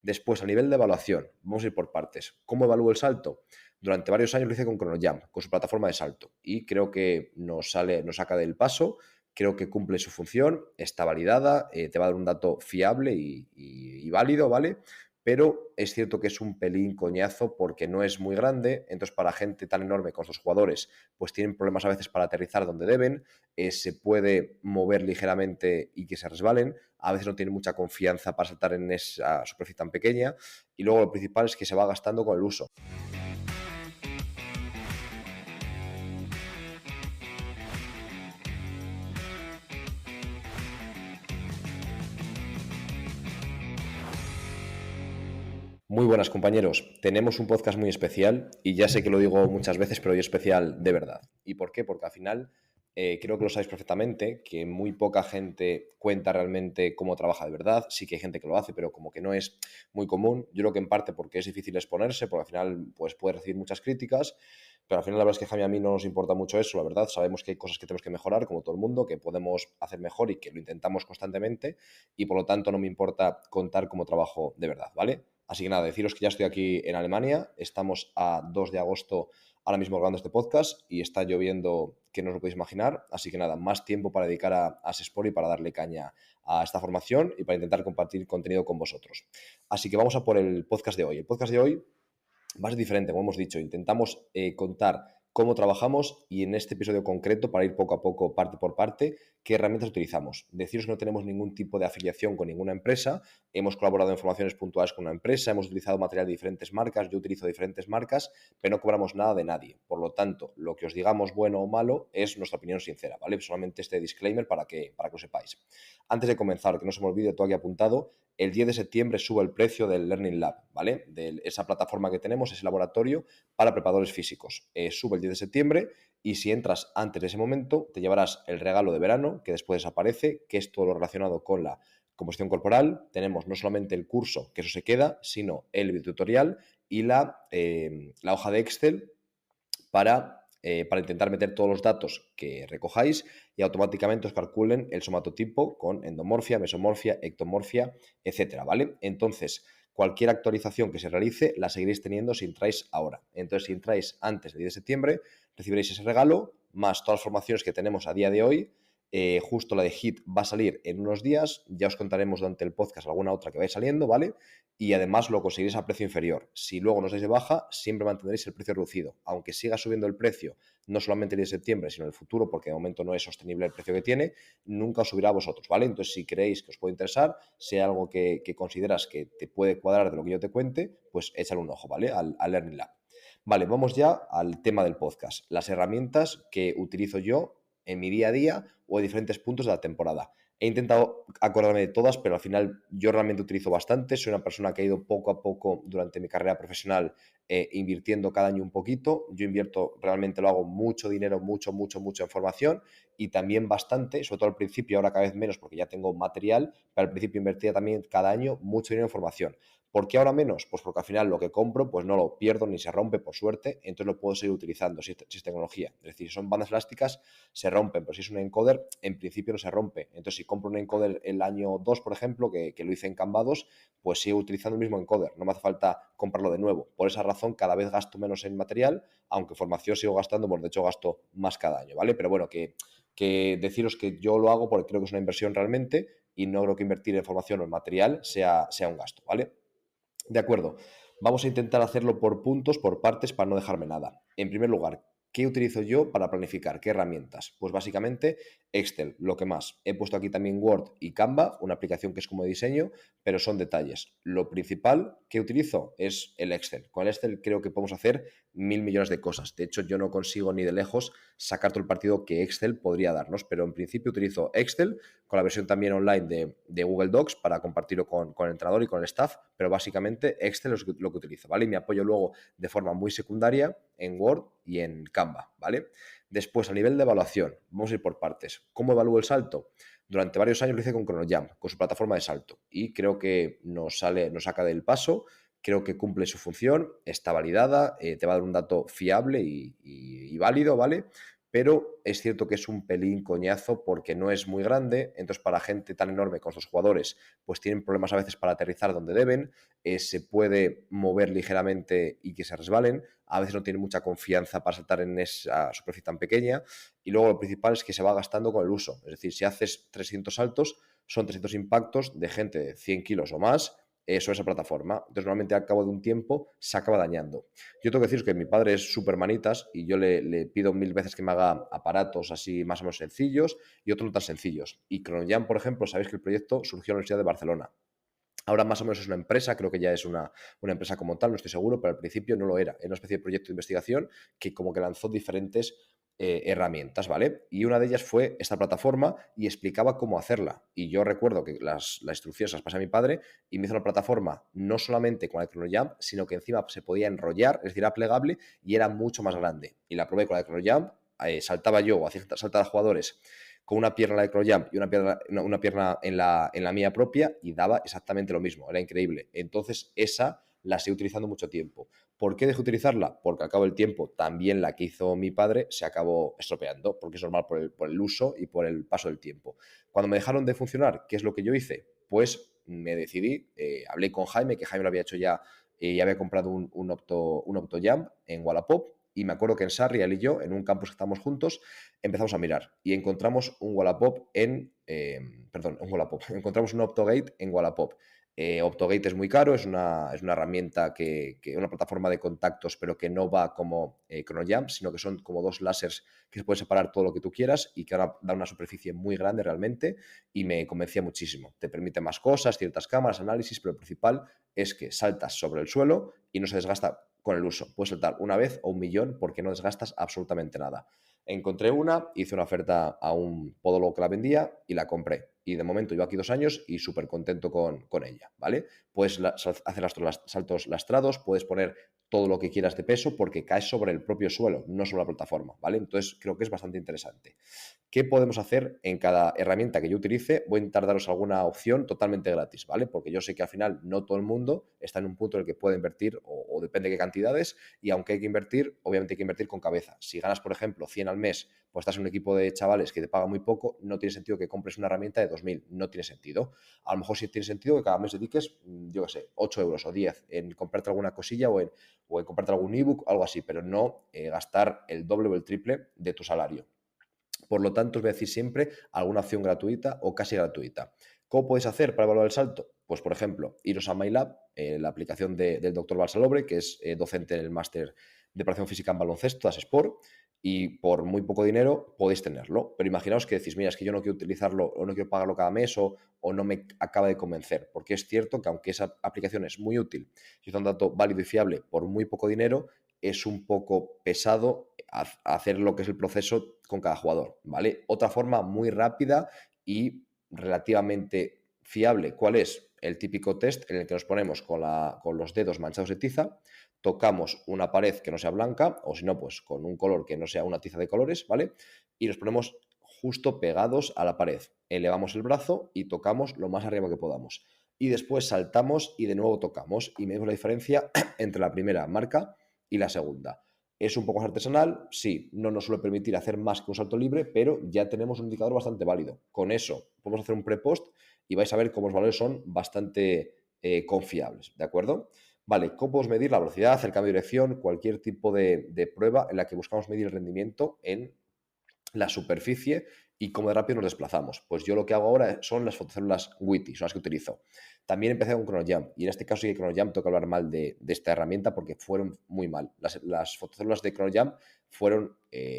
Después, a nivel de evaluación, vamos a ir por partes. ¿Cómo evalúo el salto? Durante varios años lo hice con ChronoJump, con su plataforma de salto, y creo que nos saca del paso, creo que cumple su función, está validada, te va a dar un dato fiable y válido, ¿vale? Pero es cierto que es un pelín coñazo porque no es muy grande, entonces para gente tan enorme con estos jugadores, pues tienen problemas a veces para aterrizar donde deben, se puede mover ligeramente y que se resbalen, a veces no tienen mucha confianza para saltar en esa superficie tan pequeña, y luego lo principal es que se va gastando con el uso. Muy buenas, compañeros. Tenemos un podcast muy especial y ya sé que lo digo muchas veces, pero hoy es especial de verdad. ¿Y por qué? Porque al final creo que lo sabéis perfectamente, que muy poca gente cuenta realmente cómo trabaja de verdad. Sí que hay gente que lo hace, pero como que no es muy común. Yo creo que en parte porque es difícil exponerse, porque al final pues, puede recibir muchas críticas, pero al final la verdad es que Jaime, a mí no nos importa mucho eso, la verdad. Sabemos que hay cosas que tenemos que mejorar, como todo el mundo, que podemos hacer mejor y que lo intentamos constantemente, y por lo tanto no me importa contar cómo trabajo de verdad, ¿vale? Así que nada, deciros que ya estoy aquí en Alemania, estamos a 2 de agosto ahora mismo grabando este podcast y está lloviendo que no os lo podéis imaginar, así que nada, más tiempo para dedicar a Sesport y para darle caña a esta formación y para intentar compartir contenido con vosotros. Así que vamos a por el podcast de hoy. El podcast de hoy va a ser diferente, como hemos dicho, intentamos contar cómo trabajamos y en este episodio concreto, para ir poco a poco, parte por parte, qué herramientas utilizamos. Deciros que no tenemos ningún tipo de afiliación con ninguna empresa, hemos colaborado en formaciones puntuales con una empresa, hemos utilizado material de diferentes marcas, yo utilizo diferentes marcas, pero no cobramos nada de nadie. Por lo tanto, lo que os digamos bueno o malo es nuestra opinión sincera, ¿vale? Solamente este disclaimer para que lo sepáis. Antes de comenzar, que no se me olvide, todo aquí apuntado, el 10 de septiembre sube el precio del Learning Lab, ¿vale? De esa plataforma que tenemos, ese laboratorio para preparadores físicos. Sube el 10 de septiembre y si entras antes de ese momento, te llevarás el regalo de verano, que después desaparece, que es todo lo relacionado con la composición corporal. Tenemos no solamente el curso, que eso se queda, sino el videotutorial y la hoja de Excel para intentar meter todos los datos que recojáis y automáticamente os calculen el somatotipo con endomorfia, mesomorfia, ectomorfia, etcétera, ¿vale? Entonces, cualquier actualización que se realice la seguiréis teniendo si entráis ahora. Entonces, si entráis antes del 10 de septiembre, recibiréis ese regalo, más todas las formaciones que tenemos a día de hoy. Justo la de HIT va a salir en unos días, ya os contaremos durante el podcast alguna otra que vaya saliendo, ¿vale? Y además lo conseguiréis a precio inferior. Si luego nos dais de baja, siempre mantendréis el precio reducido. Aunque siga subiendo el precio, no solamente el 10 de septiembre, sino en el futuro, porque de momento no es sostenible el precio que tiene, nunca os subirá a vosotros, ¿vale? Entonces, si creéis que os puede interesar, sea algo que consideras que te puede cuadrar de lo que yo te cuente, pues échale un ojo, ¿vale? Al Learning Lab. Vale, vamos ya al tema del podcast. Las herramientas que utilizo yo en mi día a día o en diferentes puntos de la temporada. He intentado acordarme de todas, pero al final yo realmente utilizo bastante. Soy una persona que ha ido poco a poco durante mi carrera profesional invirtiendo cada año un poquito. Yo invierto, realmente lo hago mucho dinero, mucho en formación y también bastante, sobre todo al principio, ahora cada vez menos porque ya tengo material, pero al principio invertía también cada año mucho dinero en formación. ¿Por qué ahora menos? Pues porque al final lo que compro pues no lo pierdo ni se rompe, por suerte, entonces lo puedo seguir utilizando si es tecnología. Es decir, si son bandas elásticas, se rompen, pero si es un encoder, en principio no se rompe. Entonces, si compro un encoder el año 2, por ejemplo, que lo hice en Canva 2, pues sigo utilizando el mismo encoder, no me hace falta comprarlo de nuevo. Por esa razón, cada vez gasto menos en material, aunque formación sigo gastando, bueno, de hecho gasto más cada año, ¿vale? Pero bueno, que deciros que yo lo hago porque creo que es una inversión realmente y no creo que invertir en formación o en material sea un gasto, ¿vale? De acuerdo, vamos a intentar hacerlo por puntos, por partes, para no dejarme nada. En primer lugar, ¿qué utilizo yo para planificar? ¿Qué herramientas? Pues básicamente Excel, lo que más. He puesto aquí también Word y Canva, una aplicación que es como de diseño, pero son detalles. Lo principal que utilizo es el Excel. Con el Excel creo que podemos hacer mil millones de cosas. De hecho, yo no consigo ni de lejos sacar todo el partido que Excel podría darnos, pero en principio utilizo Excel con la versión también online de Google Docs para compartirlo con el entrenador y con el staff, pero básicamente Excel es lo que utilizo, ¿vale? Y me apoyo luego de forma muy secundaria en Word y en Canva, ¿vale? Después, a nivel de evaluación, vamos a ir por partes. ¿Cómo evalúo el salto? Durante varios años lo hice con ChronoJump, con su plataforma de salto, y creo que nos saca del paso, creo que cumple su función, está validada, te va a dar un dato fiable y válido, ¿vale? pero es cierto que es un pelín coñazo porque no es muy grande, entonces para gente tan enorme con sus jugadores, pues tienen problemas a veces para aterrizar donde deben, se puede mover ligeramente y que se resbalen, a veces no tienen mucha confianza para saltar en esa superficie tan pequeña, y luego lo principal es que se va gastando con el uso, es decir, si haces 300 saltos, son 300 impactos de gente de 100 kilos o más sobre esa plataforma. Entonces, normalmente al cabo de un tiempo se acaba dañando. Yo tengo que deciros que mi padre es súper manitas y yo le pido 1000 veces que me haga aparatos así más o menos sencillos y otros no tan sencillos. Y ChronoJam, por ejemplo, sabéis que el proyecto surgió en la Universidad de Barcelona. Ahora más o menos es una empresa, creo que ya es una empresa como tal, no estoy seguro, pero al principio no lo era. Era una especie de proyecto de investigación que como que lanzó diferentes herramientas, ¿vale? Y una de ellas fue esta plataforma y explicaba cómo hacerla. Y yo recuerdo que las instrucciones las pasé a mi padre y me hizo una plataforma no solamente con la de ChronoJam, sino que encima se podía enrollar, es decir, era plegable y era mucho más grande. Y la probé con la de ChronoJam, saltaba yo o hacía saltar a jugadores con una pierna en la de CrossJump y una pierna en la mía propia y daba exactamente lo mismo, era increíble. Entonces esa la seguí utilizando mucho tiempo. ¿Por qué dejé de utilizarla? Porque al cabo del tiempo también la que hizo mi padre se acabó estropeando, porque es normal por el uso y por el paso del tiempo. Cuando me dejaron de funcionar, ¿qué es lo que yo hice? Pues me decidí, hablé con Jaime, que Jaime lo había hecho ya, y había comprado un OptoJump en Wallapop, y me acuerdo que en Sarri, él y yo, en un campus que estábamos juntos, empezamos a mirar y encontramos un Wallapop encontramos un Optogate en Wallapop. Optogate es muy caro, es una herramienta una plataforma de contactos, pero que no va como ChronoJam, sino que son como dos láseres que se pueden separar todo lo que tú quieras y que ahora da una superficie muy grande realmente y me convencía muchísimo. Te permite más cosas, ciertas cámaras, análisis, pero lo principal es que saltas sobre el suelo y no se desgasta con el uso. Puedes saltar una vez o 1.000.000 porque no desgastas absolutamente nada. Encontré una, hice una oferta a un podólogo que la vendía y la compré. Y de momento llevo aquí 2 años y súper contento con ella, ¿vale? Puedes hacer saltos lastrados, puedes poner todo lo que quieras de peso porque caes sobre el propio suelo, no sobre la plataforma, ¿vale? Entonces creo que es bastante interesante. ¿Qué podemos hacer en cada herramienta que yo utilice? Voy a intentar daros alguna opción totalmente gratis, ¿vale? Porque yo sé que al final no todo el mundo está en un punto en el que puede invertir o depende de qué cantidades y aunque hay que invertir, obviamente hay que invertir con cabeza. Si ganas, por ejemplo, 100 al mes, pues estás en un equipo de chavales que te paga muy poco, no tiene sentido que compres una herramienta de 2.000, no tiene sentido. A lo mejor sí tiene sentido que cada mes dediques, yo qué sé, 8 euros o 10 en comprarte alguna cosilla o en comprarte algún ebook, algo así, pero no gastar el doble o el triple de tu salario. Por lo tanto, os voy a decir siempre alguna opción gratuita o casi gratuita. ¿Cómo podéis hacer para evaluar el salto? Pues, por ejemplo, iros a MyLab, la aplicación del doctor Balsalobre, que es docente en el máster de preparación física en baloncesto, AS Sport, y por muy poco dinero podéis tenerlo. Pero imaginaos que decís, mira, es que yo no quiero utilizarlo o no quiero pagarlo cada mes o no me acaba de convencer. Porque es cierto que aunque esa aplicación es muy útil y es un dato válido y fiable por muy poco dinero, es un poco pesado hacer lo que es el proceso con cada jugador, ¿vale? Otra forma muy rápida y relativamente fiable, ¿cuál es? El típico test en el que nos ponemos con los dedos manchados de tiza, tocamos una pared que no sea blanca, o si no, pues con un color que no sea una tiza de colores, ¿vale? Y nos ponemos justo pegados a la pared. Elevamos el brazo y tocamos lo más arriba que podamos. Y después saltamos y de nuevo tocamos y medimos la diferencia entre la primera marca y la segunda. ¿Es un poco más artesanal? Sí, no nos suele permitir hacer más que un salto libre, pero ya tenemos un indicador bastante válido. Con eso podemos hacer un pre-post y vais a ver cómo los valores son bastante confiables, ¿de acuerdo? Vale, ¿cómo podemos medir la velocidad, el cambio de dirección, cualquier tipo de prueba en la que buscamos medir el rendimiento en la superficie y cómo de rápido nos desplazamos? Pues yo lo que hago ahora son las fotocélulas WITI, son las que utilizo. También empecé con ChronoJam y en este caso sí que ChronoJam tengo que hablar mal de esta herramienta porque fueron muy mal. Las fotocélulas de ChronoJam fueron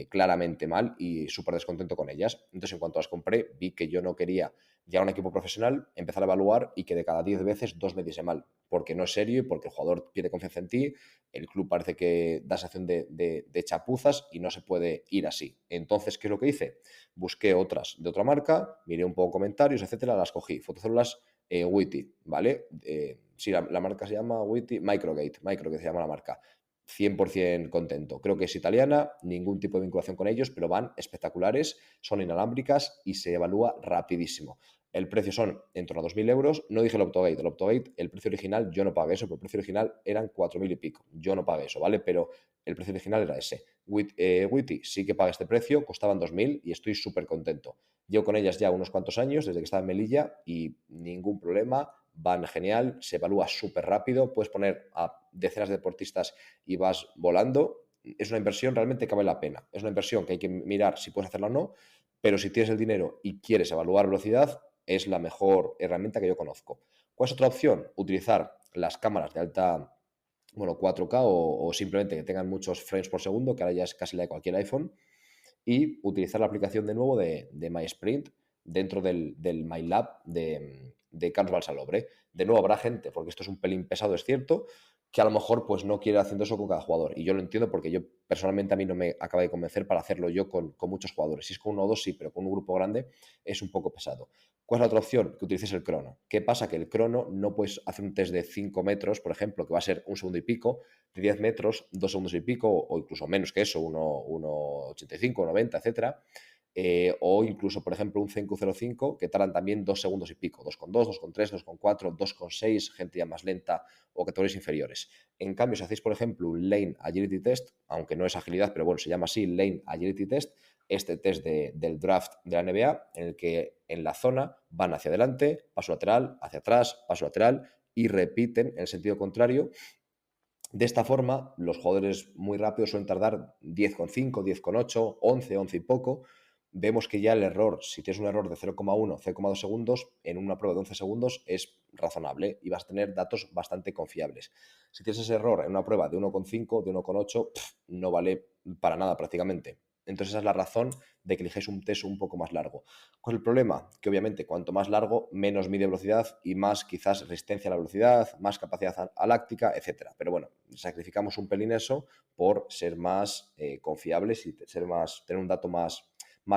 claramente mal y súper descontento con ellas. Entonces, en cuanto las compré, vi que yo no quería llegar a un equipo profesional, empezar a evaluar y que de cada 10 veces 2 me diese mal, porque no es serio y porque el jugador pierde confianza en ti, el club parece que da sensación de chapuzas y no se puede ir así. Entonces, ¿qué es lo que hice? Busqué otras de otra marca, miré un poco comentarios, etcétera, las cogí. Fotocélulas Witty, ¿vale? Sí, la marca se llama Witty, Microgate se llama la marca. 100% contento. Creo que es italiana, ningún tipo de vinculación con ellos, pero van espectaculares, son inalámbricas y se evalúa rapidísimo. el precio son en torno a 2.000 euros. No dije el Optogate, el precio original, yo no pagué eso, pero el precio original eran 4.000 y pico. Yo no pagué eso, ¿vale? Pero el precio original era ese. Witty sí que paga este precio, costaban 2.000 y estoy súper contento. Llevo con ellas ya unos cuantos años, desde que estaba en Melilla, y ningún problema, van genial, se evalúa súper rápido, puedes poner a decenas de deportistas y vas volando. Es una inversión realmente que vale la pena. Es una inversión que hay que mirar si puedes hacerla o no, pero si tienes el dinero y quieres evaluar velocidad, es la mejor herramienta que yo conozco. ¿Cuál es otra opción? Utilizar las cámaras de alta, bueno, 4K o simplemente que tengan muchos frames por segundo, que ahora ya es casi la de cualquier iPhone, y utilizar la aplicación de nuevo de MySprint dentro del MyLab de Carlos Balsalobre. De nuevo habrá gente, porque esto es un pelín pesado, es cierto, que a lo mejor pues no quiere haciendo eso con cada jugador. Y yo lo entiendo porque yo personalmente a mí no me acaba de convencer para hacerlo yo con muchos jugadores. Si es con uno o dos, sí, pero con un grupo grande es un poco pesado. ¿Cuál es la otra opción? Que utilices el crono. ¿Qué pasa? Que el crono no puedes hacer un test de 5 metros, por ejemplo, que va a ser un segundo y pico, de 10 metros, 2 segundos y pico, o incluso menos que eso, 1,85, 90, etcétera. O incluso, por ejemplo, un Zenku 05 que tardan también 2 segundos y pico, 2,2, 2,3, 2,4, 2,6, gente ya más lenta o categorías inferiores. En cambio, si hacéis, por ejemplo, un Lane Agility Test, aunque no es agilidad, pero bueno, se llama así Lane Agility Test, este test del draft de la NBA, en el que en la zona van hacia adelante, paso lateral, hacia atrás, paso lateral, y repiten en el sentido contrario. De esta forma, los jugadores muy rápidos suelen tardar 10,5, 10,8, 11, 11 y poco. Vemos que ya el error, si tienes un error de 0,1, 0,2 segundos, en una prueba de 11 segundos es razonable y vas a tener datos bastante confiables. Si tienes ese error en una prueba de 1,5, de 1,8, no vale para nada prácticamente. Entonces esa es la razón de que elijáis un test un poco más largo. ¿Cuál es el problema? Que obviamente cuanto más largo, menos mide velocidad y más quizás resistencia a la velocidad, más capacidad aláctica, etcétera. Pero bueno, sacrificamos un pelín eso por ser más confiables y tener un dato más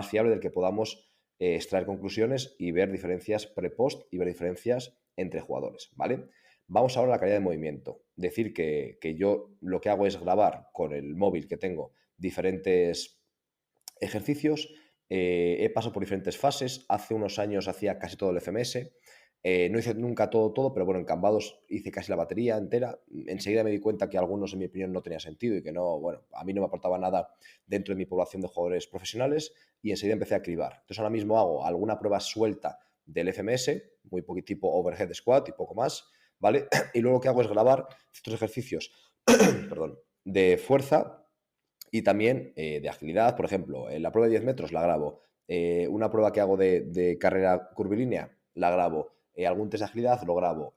fiable del que podamos extraer conclusiones y ver diferencias pre-post y ver diferencias entre jugadores, ¿vale? Vamos ahora a la calidad de movimiento. Decir que yo lo que hago es grabar con el móvil que tengo diferentes ejercicios. He pasado por diferentes fases. Hace unos años hacía casi todo el FMS. No hice nunca todo, pero bueno, en Cambados hice casi la batería entera. Enseguida me di cuenta que algunos, en mi opinión, no tenía sentido y que no, bueno, a mí no me aportaba nada dentro de mi población de jugadores profesionales y enseguida empecé a cribar. Entonces ahora mismo hago alguna prueba suelta del FMS, muy poquito tipo overhead squat y poco más, ¿vale? Y luego lo que hago es grabar estos ejercicios, perdón, de fuerza y también de agilidad. Por ejemplo, en la prueba de 10 metros la grabo. Una prueba que hago de carrera curvilínea la grabo. Algún test de agilidad lo grabo.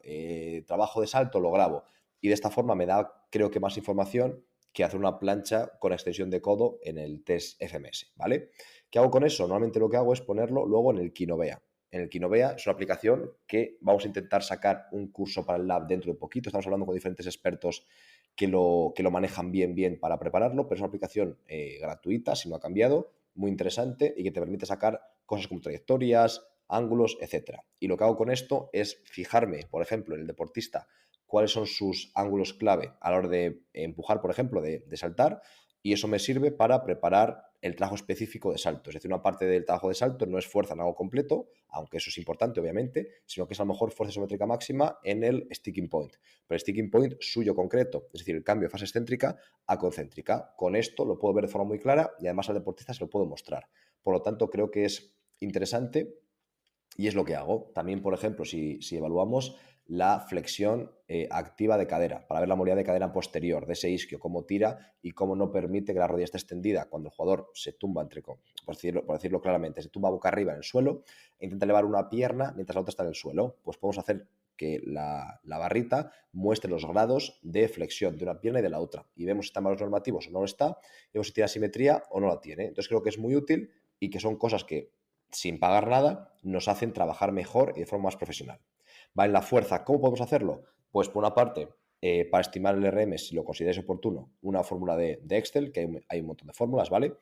Trabajo de salto lo grabo. Y de esta forma me da, creo que, más información que hacer una plancha con extensión de codo en el test FMS, ¿vale? ¿Qué hago con eso? Normalmente lo que hago es ponerlo luego en el Kinovea. En el Kinovea es una aplicación que vamos a intentar sacar un curso para el lab dentro de poquito. Estamos hablando con diferentes expertos que lo manejan bien para prepararlo, pero es una aplicación gratuita, si no ha cambiado, muy interesante y que te permite sacar cosas como trayectorias, ángulos, etcétera. Y lo que hago con esto es fijarme, por ejemplo, en el deportista, cuáles son sus ángulos clave a la hora de empujar, por ejemplo, de saltar, y eso me sirve para preparar el trabajo específico de salto. Es decir, una parte del trabajo de salto no es fuerza en algo completo, aunque eso es importante, obviamente, sino que es a lo mejor fuerza isométrica máxima en el sticking point. Pero el sticking point suyo concreto, es decir, el cambio de fase excéntrica a concéntrica. Con esto lo puedo ver de forma muy clara y además al deportista se lo puedo mostrar. Por lo tanto, creo que es interesante y es lo que hago. También, por ejemplo, si evaluamos la flexión activa de cadera, para ver la movilidad de cadera posterior de ese isquio, cómo tira y cómo no permite que la rodilla esté extendida cuando el jugador se tumba, por decirlo claramente, se tumba boca arriba en el suelo e intenta elevar una pierna mientras la otra está en el suelo. Pues podemos hacer que la barrita muestre los grados de flexión de una pierna y de la otra. Y vemos si está en valores normativos o no lo está, y vemos si tiene asimetría o no la tiene. Entonces creo que es muy útil y que son cosas que sin pagar nada, nos hacen trabajar mejor y de forma más profesional. ¿Vale? La fuerza, ¿cómo podemos hacerlo? Pues por una parte, para estimar el RM, si lo consideráis oportuno, una fórmula de Excel, que hay un montón de fórmulas, ¿vale?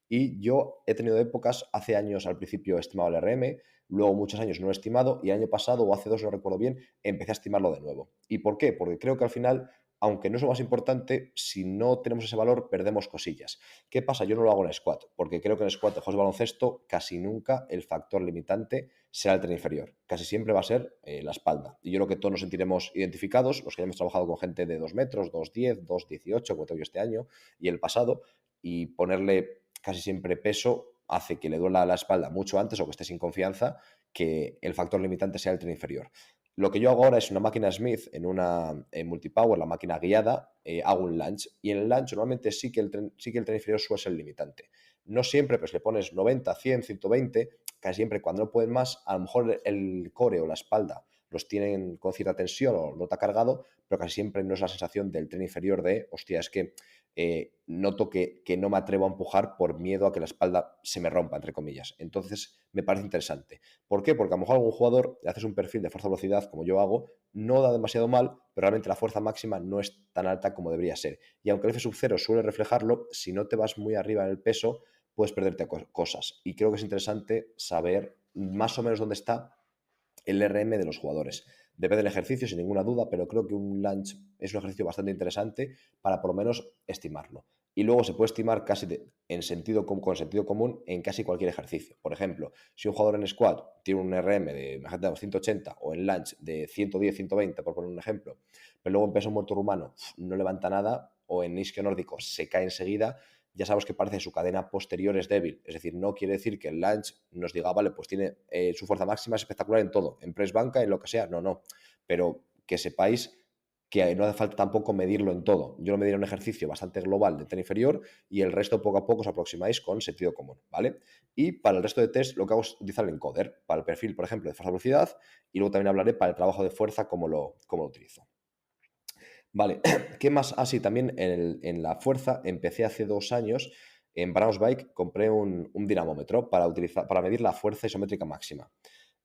Y yo he tenido épocas, hace años al principio he estimado el RM, luego muchos años no he estimado y el año pasado o hace dos, no recuerdo bien, empecé a estimarlo de nuevo. ¿Y por qué? Porque creo que al final aunque no es lo más importante, si no tenemos ese valor, perdemos cosillas. ¿Qué pasa? Yo no lo hago en squat, porque creo que en squat de juegos de baloncesto casi nunca el factor limitante será el tren inferior. Casi siempre va a ser la espalda. Y yo creo que todos nos sentiremos identificados, los que hemos trabajado con gente de 2 metros, 2,10, 2,18, como tengo yo este año y el pasado, y ponerle casi siempre peso hace que le duela la espalda mucho antes o que esté sin confianza, que el factor limitante sea el tren inferior. Lo que yo hago ahora es una máquina Smith en multipower, la máquina guiada, hago un lunge. Y en el lunge normalmente sí que el tren inferior suele ser el limitante. No siempre, pero si le pones 90, 100, 120, casi siempre cuando no pueden más, a lo mejor el core o la espalda los tienen con cierta tensión o no está cargado, pero casi siempre no es la sensación del tren inferior de, hostia, es que noto que no me atrevo a empujar por miedo a que la espalda se me rompa, entre comillas. Entonces me parece interesante. ¿Por qué? Porque a lo mejor a algún jugador le haces un perfil de fuerza-velocidad, como yo hago, no da demasiado mal, pero realmente la fuerza máxima no es tan alta como debería ser. Y aunque el F sub 0 suele reflejarlo, si no te vas muy arriba en el peso, puedes perderte cosas. Y creo que es interesante saber más o menos dónde está el RM de los jugadores. Depende del ejercicio, sin ninguna duda, pero creo que un lunge es un ejercicio bastante interesante para por lo menos estimarlo. Y luego se puede estimar con sentido común en casi cualquier ejercicio. Por ejemplo, si un jugador en squat tiene un RM de, imagínate, 180 o en lunge de 110, 120, por poner un ejemplo, pero luego en peso muerto rumano no levanta nada o en isquio nórdico se cae enseguida, ya sabemos que parece que su cadena posterior es débil. Es decir, no quiere decir que el lunge nos diga, vale, pues tiene su fuerza máxima es espectacular en todo, en press banca, en lo que sea. No, no. Pero que sepáis que no hace falta tampoco medirlo en todo. Yo lo mediré en un ejercicio bastante global de tren inferior y el resto poco a poco os aproximáis con sentido común, ¿vale? Y para el resto de test lo que hago es utilizar el encoder para el perfil, por ejemplo, de fuerza-velocidad y luego también hablaré para el trabajo de fuerza cómo lo utilizo. Vale, ¿qué más? Ah, sí, también en la fuerza empecé hace 2 años en Braunschweig, compré un dinamómetro para medir la fuerza isométrica máxima.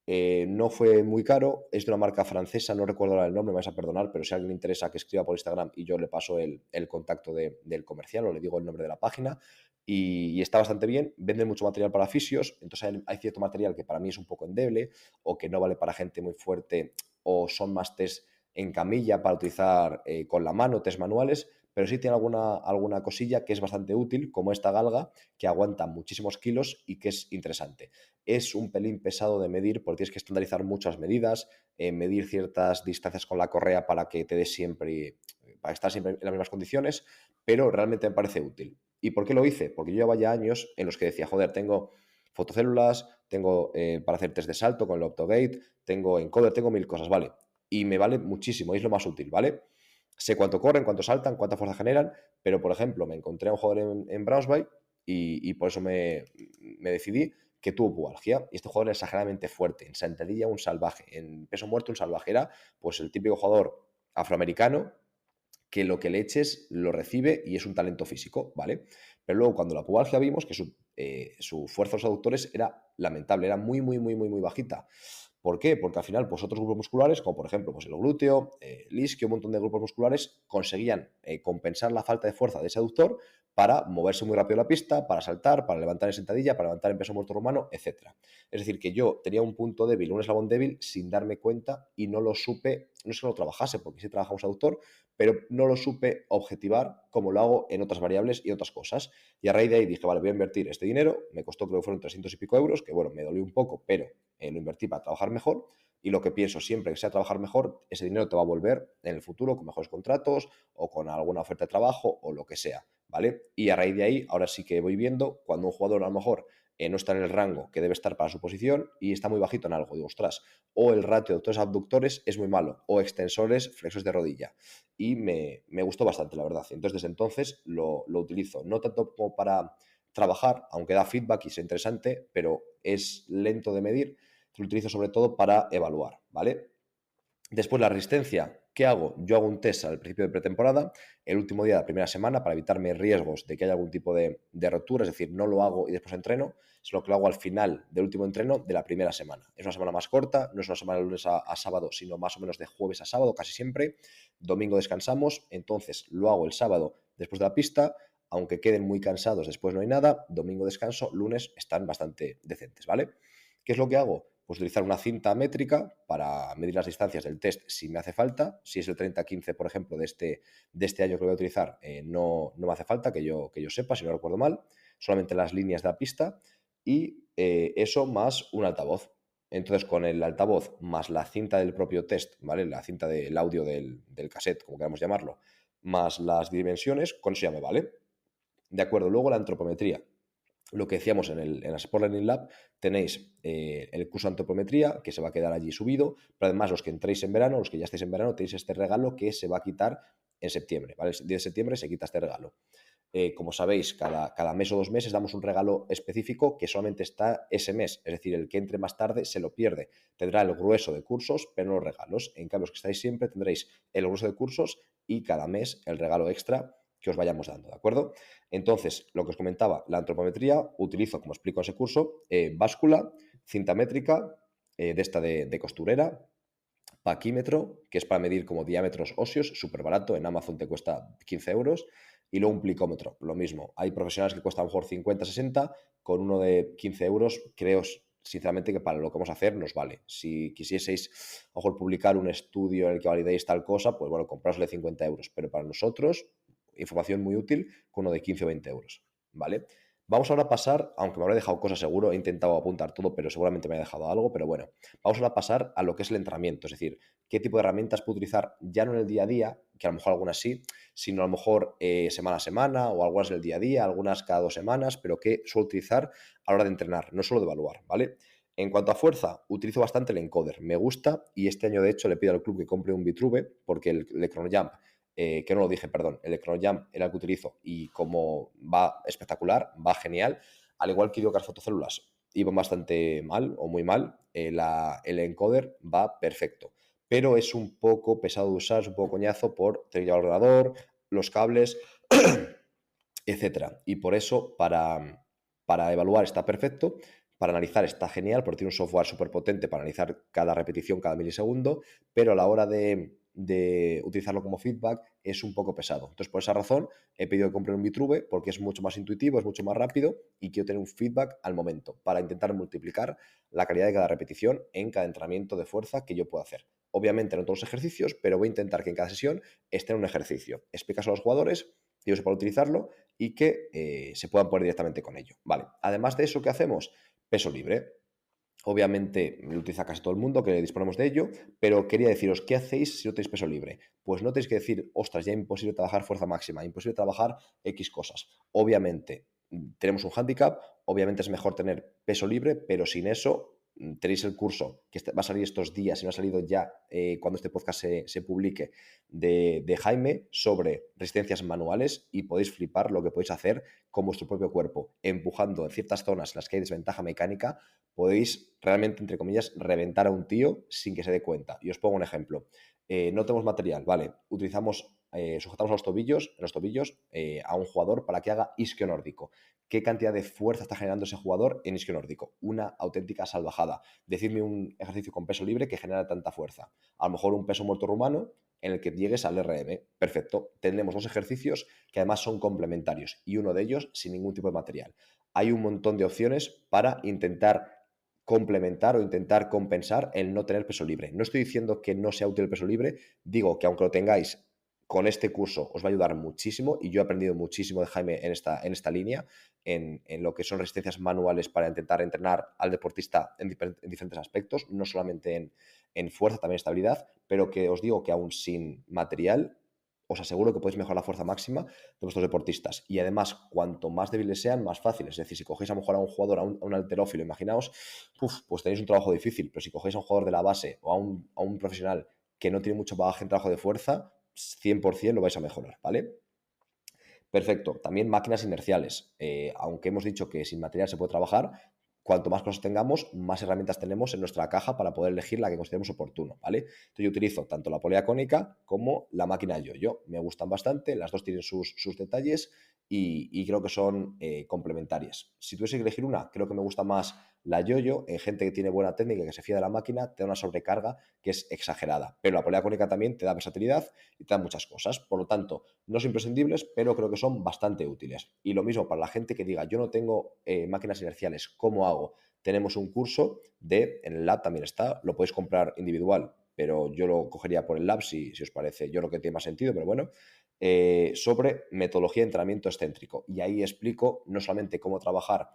No fue muy caro, es de una marca francesa, no recuerdo ahora el nombre, me vais a perdonar, pero si a alguien le interesa que escriba por Instagram y yo le paso el contacto del comercial o le digo el nombre de la página y está bastante bien, venden mucho material para fisios, entonces hay cierto material que para mí es un poco endeble o que no vale para gente muy fuerte o son más test en camilla para utilizar con la mano, test manuales, pero sí tiene alguna cosilla que es bastante útil, como esta galga, que aguanta muchísimos kilos y que es interesante. Es un pelín pesado de medir porque tienes que estandarizar muchas medidas, medir ciertas distancias con la correa para que te dé siempre, para estar siempre en las mismas condiciones, pero realmente me parece útil. ¿Y por qué lo hice? Porque yo llevaba ya años en los que decía, joder, tengo fotocélulas, tengo para hacer test de salto con el Optogate, tengo encoder, tengo 1000 cosas, ¿vale? Y me vale muchísimo, es lo más útil, ¿vale? Sé cuánto corren, cuánto saltan, cuánta fuerza generan, pero por ejemplo, me encontré a un jugador en Braunschweig y por eso me decidí que tuvo pubalgia. Y este jugador era exageradamente fuerte, en sentadilla un salvaje, en peso muerto un salvaje. Era pues el típico jugador afroamericano que lo que le eches lo recibe y es un talento físico, ¿vale? Pero luego cuando la pubalgia vimos que su fuerza a los aductores era lamentable, era muy, muy, muy, muy, muy bajita. ¿Por qué? Porque al final, pues otros grupos musculares, como por ejemplo pues el glúteo, el isquio, un montón de grupos musculares, conseguían compensar la falta de fuerza de ese aductor para moverse muy rápido la pista, para saltar, para levantar en sentadilla, para levantar en peso muerto rumano, etc. Es decir, que yo tenía un punto débil, un eslabón débil, sin darme cuenta y no lo supe, no es que lo trabajase, porque sí trabajamos aductor, pero no lo supe objetivar como lo hago en otras variables y otras cosas. Y a raíz de ahí dije, vale, voy a invertir este dinero, me costó creo que fueron 300 y pico euros, que bueno, me dolió un poco, pero lo invertí para trabajar mejor y lo que pienso siempre que sea trabajar mejor, ese dinero te va a volver en el futuro con mejores contratos o con alguna oferta de trabajo o lo que sea, ¿vale? Y a raíz de ahí, ahora sí que voy viendo cuando un jugador a lo mejor no está en el rango que debe estar para su posición y está muy bajito en algo, digo, ostras, o el ratio de aductores abductores es muy malo, o extensores, flexos de rodilla. Y me gustó bastante, la verdad. Entonces, desde entonces lo utilizo, no tanto como para trabajar, aunque da feedback y es interesante, pero es lento de medir, lo utilizo sobre todo para evaluar, ¿vale? Después la resistencia, ¿qué hago? Yo hago un test al principio de pretemporada, el último día de la primera semana, para evitarme riesgos de que haya algún tipo de rotura, es decir, no lo hago y después entreno, sino que lo hago al final del último entreno de la primera semana. Es una semana más corta, no es una semana de lunes a sábado, sino más o menos de jueves a sábado, casi siempre. Domingo descansamos, entonces lo hago el sábado después de la pista, aunque queden muy cansados, después no hay nada, domingo descanso, lunes están bastante decentes, ¿vale? ¿Qué es lo que hago? Pues utilizar una cinta métrica para medir las distancias del test si me hace falta. Si es el 30-15, por ejemplo, de este año que lo voy a utilizar, no me hace falta que yo sepa, si no recuerdo mal, solamente las líneas de la pista y eso más un altavoz. Entonces, con el altavoz más la cinta del propio test, ¿vale? La cinta del audio del cassette, como queramos llamarlo, más las dimensiones, con eso ya me vale. De acuerdo, luego la antropometría. Lo que decíamos en la Sport Learning Lab, tenéis el curso de antropometría que se va a quedar allí subido, pero además los que entréis en verano, los que ya estéis en verano, tenéis este regalo que se va a quitar en septiembre, ¿vale? El 10 de septiembre se quita este regalo. Como sabéis, cada mes o 2 meses damos un regalo específico que solamente está ese mes, es decir, el que entre más tarde se lo pierde. Tendrá el grueso de cursos, pero no los regalos. En cambio, los que estáis siempre tendréis el grueso de cursos y cada mes el regalo extra que os vayamos dando, ¿de acuerdo? Entonces, lo que os comentaba, la antropometría, utilizo, como explico en ese curso, báscula, cinta métrica, de esta de costurera, paquímetro, que es para medir como diámetros óseos, súper barato, en Amazon te cuesta 15 euros, y luego un plicómetro, lo mismo. Hay profesionales que cuestan a lo mejor 50, 60, con uno de 15 euros, creo sinceramente que para lo que vamos a hacer nos vale. Si quisieseis a lo mejor publicar un estudio en el que validéis tal cosa, pues bueno, comprásle 50 euros, pero para nosotros, información muy útil con uno de 15 o 20 euros, ¿vale? Vamos ahora a pasar, aunque me habré dejado cosas seguro, he intentado apuntar todo, pero seguramente me he dejado algo, pero bueno, vamos ahora a pasar a lo que es el entrenamiento, es decir, qué tipo de herramientas puedo utilizar ya no en el día a día, que a lo mejor algunas sí, sino a lo mejor semana a semana o algunas del día a día, algunas cada 2 semanas, pero que suelo utilizar a la hora de entrenar, no solo de evaluar, ¿vale? En cuanto a fuerza, utilizo bastante el encoder, me gusta y este año de hecho le pido al club que compre un Vitruve porque el ChronoJump que no lo dije, perdón, el ChronoJump era el que utilizo y como va espectacular, va genial, al igual que Idiocar Fotocélulas iba bastante mal o muy mal, el encoder va perfecto, pero es un poco pesado de usar, es un poco coñazo por tener que llevar el ordenador, los cables, etcétera. Y por eso, para evaluar está perfecto, para analizar está genial, porque tiene un software súper potente para analizar cada repetición, cada milisegundo, pero a la hora de utilizarlo como feedback es un poco pesado. Entonces, por esa razón, he pedido que compren un Vitruve porque es mucho más intuitivo, es mucho más rápido y quiero tener un feedback al momento para intentar multiplicar la calidad de cada repetición en cada entrenamiento de fuerza que yo pueda hacer. Obviamente no todos los ejercicios, pero voy a intentar que en cada sesión esté en un ejercicio. Explicas a los jugadores que ellos sepan utilizarlo y que se puedan poner directamente con ello. Vale. Además de eso, ¿qué hacemos? Peso libre. Obviamente lo utiliza casi todo el mundo, que disponemos de ello, pero quería deciros, ¿qué hacéis si no tenéis peso libre? Pues no tenéis que decir, ostras, ya imposible trabajar fuerza máxima, imposible trabajar X cosas. Obviamente tenemos un hándicap, obviamente es mejor tener peso libre, pero sin eso tenéis el curso que va a salir estos días, si no ha salido ya cuando este podcast se publique, de Jaime sobre resistencias manuales y podéis flipar lo que podéis hacer con vuestro propio cuerpo, empujando en ciertas zonas en las que hay desventaja mecánica, podéis realmente, entre comillas, reventar a un tío sin que se dé cuenta. Y os pongo un ejemplo. No tenemos material, ¿vale? Sujetamos en los tobillos a un jugador para que haga isquio nórdico. ¿Qué cantidad de fuerza está generando ese jugador en isquio nórdico? Una auténtica salvajada. Decidme un ejercicio con peso libre que genera tanta fuerza. A lo mejor un peso muerto rumano en el que llegues al RM. Perfecto. Tendremos 2 ejercicios que además son complementarios y uno de ellos sin ningún tipo de material. Hay un montón de opciones para intentar complementar o intentar compensar el no tener peso libre. No estoy diciendo que no sea útil el peso libre, digo que aunque lo tengáis con este curso os va a ayudar muchísimo y yo he aprendido muchísimo de Jaime en esta línea, en lo que son resistencias manuales para intentar entrenar al deportista en diferentes aspectos, no solamente en fuerza, también estabilidad, pero que os digo que aún sin material os aseguro que podéis mejorar la fuerza máxima de vuestros deportistas. Y además, cuanto más débiles sean, más fáciles. Es decir, si cogéis a lo mejor a un jugador, a un halterófilo, imaginaos, pues tenéis un trabajo difícil, pero si cogéis a un jugador de la base o a un profesional que no tiene mucho bagaje en trabajo de fuerza, 100% lo vais a mejorar, ¿vale? Perfecto. También máquinas inerciales. Aunque hemos dicho que sin material se puede trabajar, cuanto más cosas tengamos, más herramientas tenemos en nuestra caja para poder elegir la que consideremos oportuno, ¿vale? Entonces yo utilizo tanto la polea cónica como la máquina yo-yo. Me gustan bastante, las dos tienen sus detalles y creo que son complementarias. Si tuviese que elegir una, creo que me gusta más la yo-yo. En gente que tiene buena técnica, que se fía de la máquina, te da una sobrecarga que es exagerada. Pero la polea cónica también te da versatilidad y te da muchas cosas. Por lo tanto, no son imprescindibles, pero creo que son bastante útiles. Y lo mismo para la gente que diga, yo no tengo máquinas inerciales, ¿cómo hago? tenemos un curso en el lab también está, lo podéis comprar individual, pero yo lo cogería por el lab si os parece, yo creo que tiene más sentido, pero bueno, sobre metodología de entrenamiento excéntrico. Y ahí explico no solamente cómo trabajar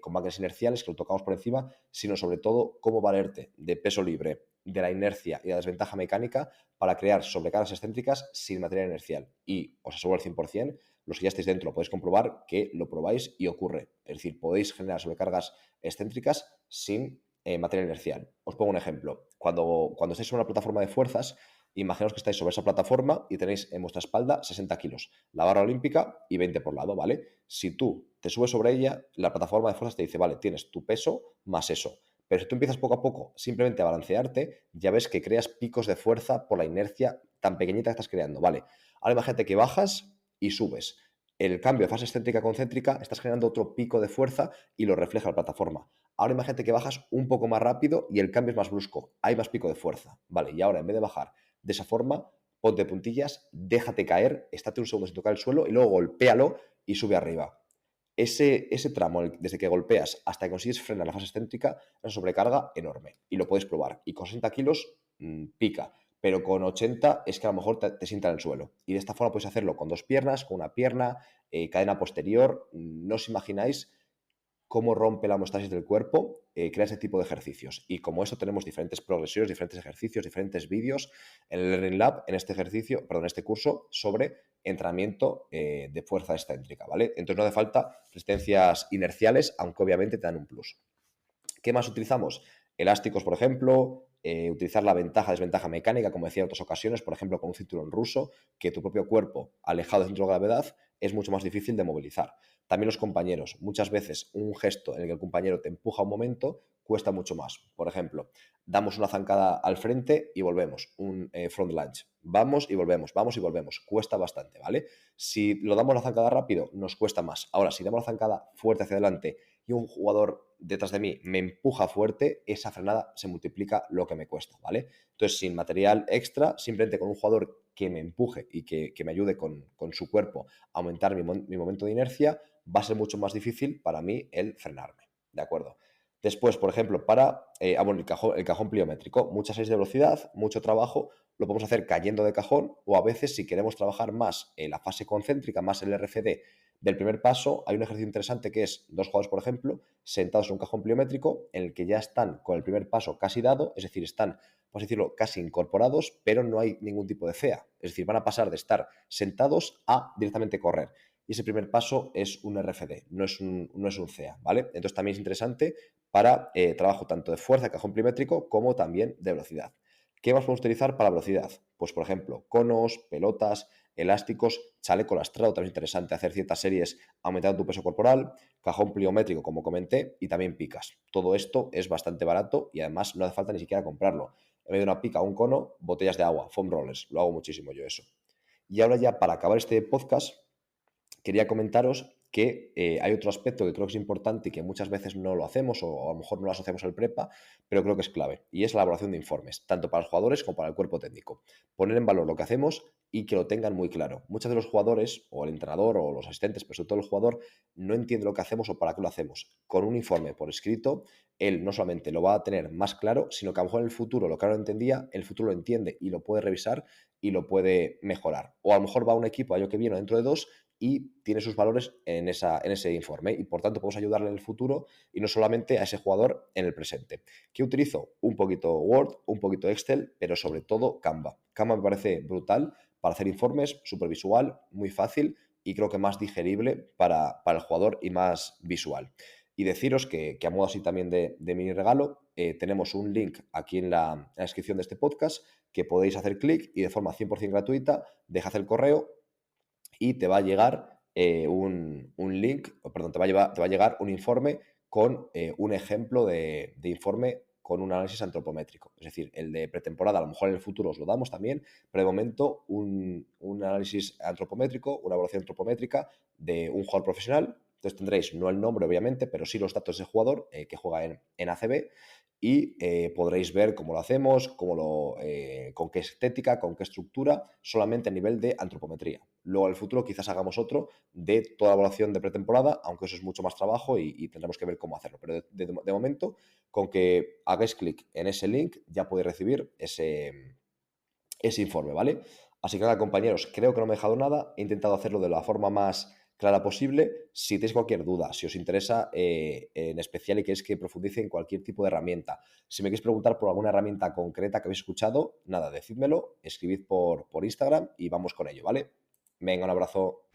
con máquinas inerciales, que lo tocamos por encima, sino sobre todo cómo valerte de peso libre, de la inercia y la desventaja mecánica para crear sobrecargas excéntricas sin material inercial. Y os aseguro al 100%, los que ya estáis dentro lo podéis comprobar, que lo probáis y ocurre. Es decir, podéis generar sobrecargas excéntricas sin material inercial. Os pongo un ejemplo. Cuando estáis en una plataforma de fuerzas, imaginaos que estáis sobre esa plataforma y tenéis en vuestra espalda 60 kilos, la barra olímpica y 20 por lado, ¿vale? Si tú te subes sobre ella, la plataforma de fuerzas te dice, vale, tienes tu peso más eso. Pero si tú empiezas poco a poco simplemente a balancearte, ya ves que creas picos de fuerza por la inercia tan pequeñita que estás creando, ¿vale? Ahora imagínate que bajas y subes. El cambio de fase excéntrica concéntrica, estás generando otro pico de fuerza y lo refleja la plataforma. Ahora imagínate que bajas un poco más rápido y el cambio es más brusco. Hay más pico de fuerza, ¿vale? Y ahora en vez de bajar de esa forma, ponte puntillas, déjate caer, estate un segundo sin tocar el suelo y luego golpéalo y sube arriba. Ese tramo, desde que golpeas hasta que consigues frenar la fase excéntrica, es una sobrecarga enorme. Y lo puedes probar. Y con 60 kilos pica, pero con 80 es que a lo mejor te sienta en el suelo. Y de esta forma puedes hacerlo con dos piernas, con una pierna, cadena posterior. No os imagináis cómo rompe la homeostasis del cuerpo, crea ese tipo de ejercicios. Y como eso tenemos diferentes progresiones, diferentes ejercicios, diferentes vídeos en el Learning Lab, en este curso sobre entrenamiento de fuerza excéntrica, ¿vale? Entonces no hace falta resistencias inerciales, aunque obviamente te dan un plus. ¿Qué más utilizamos? Elásticos, por ejemplo, utilizar la ventaja, desventaja mecánica, como decía en otras ocasiones, por ejemplo, con un cinturón ruso, que tu propio cuerpo, alejado del centro de gravedad, es mucho más difícil de movilizar. También los compañeros. Muchas veces un gesto en el que el compañero te empuja un momento cuesta mucho más. Por ejemplo, damos una zancada al frente y volvemos, un front lunge. Vamos y volvemos. Cuesta bastante, ¿vale? Si lo damos la zancada rápido, nos cuesta más. Ahora, si damos la zancada fuerte hacia adelante y un jugador detrás de mí me empuja fuerte, esa frenada se multiplica lo que me cuesta, ¿vale? Entonces, sin material extra, simplemente con un jugador que me empuje y que me ayude con su cuerpo a aumentar mi momento de inercia, va a ser mucho más difícil para mí el frenarme, ¿de acuerdo? Después, por ejemplo, bueno, el cajón pliométrico, muchas series de velocidad, mucho trabajo, lo podemos hacer cayendo de cajón o a veces si queremos trabajar más en la fase concéntrica, más el RFD del primer paso, hay un ejercicio interesante que es dos jugadores, por ejemplo, sentados en un cajón pliométrico en el que ya están con el primer paso casi dado, es decir, están, por así decirlo, casi incorporados, pero no hay ningún tipo de CEA. Es decir, van a pasar de estar sentados a directamente correr. Y ese primer paso es un RFD, no es un CEA, ¿vale? Entonces también es interesante para trabajo tanto de fuerza, cajón pliométrico, como también de velocidad. ¿Qué más podemos utilizar para velocidad? Pues, por ejemplo, conos, pelotas, elásticos, chaleco lastrado, también es interesante hacer ciertas series aumentando tu peso corporal, cajón pliométrico, como comenté, y también picas. Todo esto es bastante barato y además no hace falta ni siquiera comprarlo. En vez de una pica o un cono, botellas de agua, foam rollers, lo hago muchísimo yo eso. Y ahora ya para acabar este podcast, quería comentaros que hay otro aspecto que creo que es importante y que muchas veces no lo hacemos o a lo mejor no lo asociamos al prepa, pero creo que es clave, y es la elaboración de informes, tanto para los jugadores como para el cuerpo técnico. Poner en valor lo que hacemos y que lo tengan muy claro. Muchos de los jugadores, o el entrenador, o los asistentes, pero sobre todo el jugador, no entiende lo que hacemos o para qué lo hacemos. Con un informe por escrito, él no solamente lo va a tener más claro, sino que a lo mejor en el futuro lo que ahora no entendía, el futuro lo entiende y lo puede revisar y lo puede mejorar. O a lo mejor va a un equipo año que viene o dentro de dos y tiene sus valores en ese informe y por tanto podemos ayudarle en el futuro y no solamente a ese jugador en el presente. ¿Qué utilizo? Un poquito Word, un poquito Excel, pero sobre todo Canva. Canva me parece brutal para hacer informes, súper visual, muy fácil y creo que más digerible para el jugador y más visual. Y deciros que a modo así también de mini regalo, tenemos un link aquí en la descripción de este podcast que podéis hacer clic y de forma 100% gratuita, dejad el correo y te va a llegar un link, perdón, te va a llegar un informe con un ejemplo de informe con un análisis antropométrico. Es decir, el de pretemporada, a lo mejor en el futuro os lo damos también, pero de momento un análisis antropométrico, una evaluación antropométrica de un jugador profesional Entonces tendréis no el nombre, obviamente, pero sí los datos del jugador que juega en ACB y podréis ver cómo lo hacemos, con qué estética, con qué estructura, solamente a nivel de antropometría. Luego en el futuro quizás hagamos otro de toda la evaluación de pretemporada, aunque eso es mucho más trabajo y tendremos que ver cómo hacerlo. Pero de momento, con que hagáis clic en ese link, ya podéis recibir ese informe, ¿vale? Así que nada, compañeros, creo que no me he dejado nada. He intentado hacerlo de la forma más clara posible. Si tenéis cualquier duda, si os interesa en especial y queréis que profundice en cualquier tipo de herramienta, si me queréis preguntar por alguna herramienta concreta que habéis escuchado, nada, decídmelo, escribid por Instagram y vamos con ello, ¿vale? Venga, un abrazo.